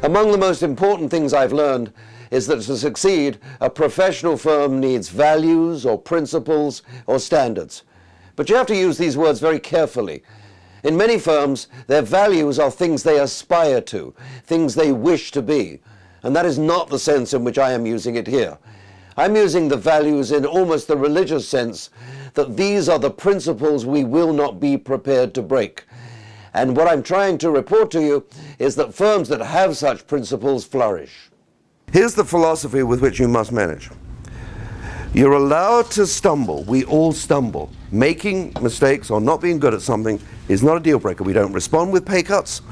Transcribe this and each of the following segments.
Among the most important things I've learned is that to succeed, a professional firm needs values or principles or standards. But you have to use these words very carefully. In many firms, their values are things they aspire to, things they wish to be. And that is not the sense in which I am using it here. I'm using the values in almost the religious sense, that these are the principles we will not be prepared to break. And what I'm trying to report to you is that firms that have such principles flourish. Here's the philosophy with which you must manage. You're allowed to stumble. We all stumble. Making mistakes or not being good at something is not a deal breaker. We don't respond with pay cuts.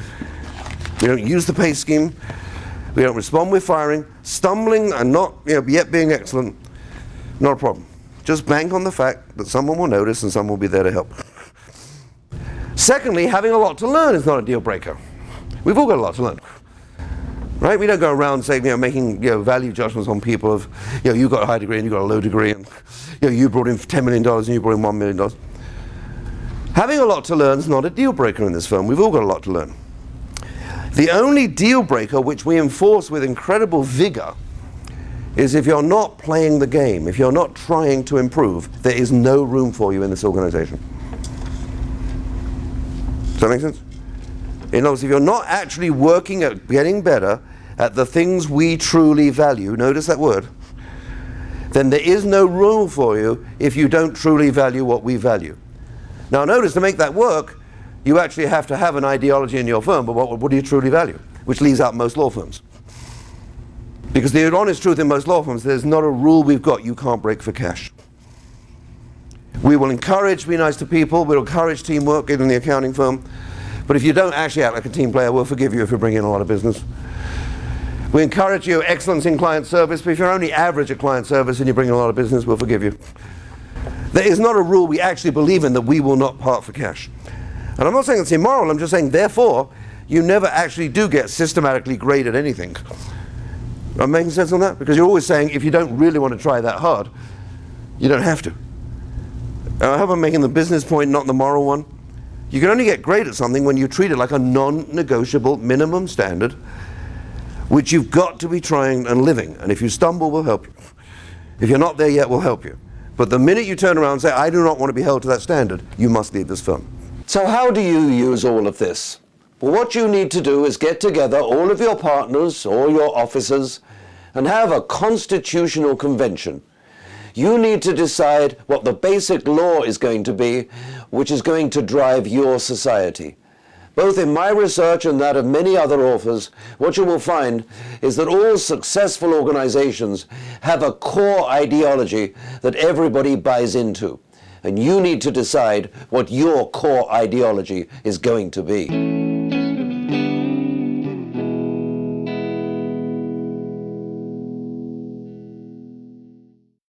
We don't use the pay scheme. We don't respond with firing. Stumbling and not yet being excellent, not a problem. Just bank on the fact that someone will notice and someone will be there to help. Secondly, having a lot to learn is not a deal breaker. We've all got a lot to learn, right? We don't go around saying, making value judgments on people of, you got a high degree and you got a low degree, and you brought in $10 million and you brought in $1 million. Having a lot to learn is not a deal breaker in this firm. We've all got a lot to learn. The only deal breaker which we enforce with incredible vigor is if you're not playing the game, if you're not trying to improve, there is no room for you in this organization. Does that make sense? In other words, if you're not actually working at getting better at the things we truly value, notice that word, then there is no room for you if you don't truly value what we value. Now notice, to make that work, you actually have to have an ideology in your firm, but what do you truly value? Which leaves out most law firms. Because the honest truth in most law firms, there's not a rule we've got you can't break for cash. We will encourage be nice to people, we'll encourage teamwork in the accounting firm, but if you don't actually act like a team player, we'll forgive you if you bring in a lot of business. We encourage you excellence in client service, but if you're only average at client service and you bring in a lot of business, we'll forgive you. There is not a rule we actually believe in that we will not part for cash. And I'm not saying it's immoral, I'm just saying therefore, you never actually do get systematically great at anything. I'm making sense on that? Because you're always saying if you don't really want to try that hard, you don't have to. I hope I'm making the business point, not the moral one. You can only get great at something when you treat it like a non-negotiable minimum standard, which you've got to be trying and living. And if you stumble, we'll help you. If you're not there yet, we'll help you. But the minute you turn around and say, I do not want to be held to that standard, you must leave this firm. So how do you use all of this? Well, what you need to do is get together all of your partners, all your officers, and have a constitutional convention. You need to decide what the basic law is going to be, which is going to drive your society. Both in my research and that of many other authors, what you will find is that all successful organizations have a core ideology that everybody buys into. And you need to decide what your core ideology is going to be.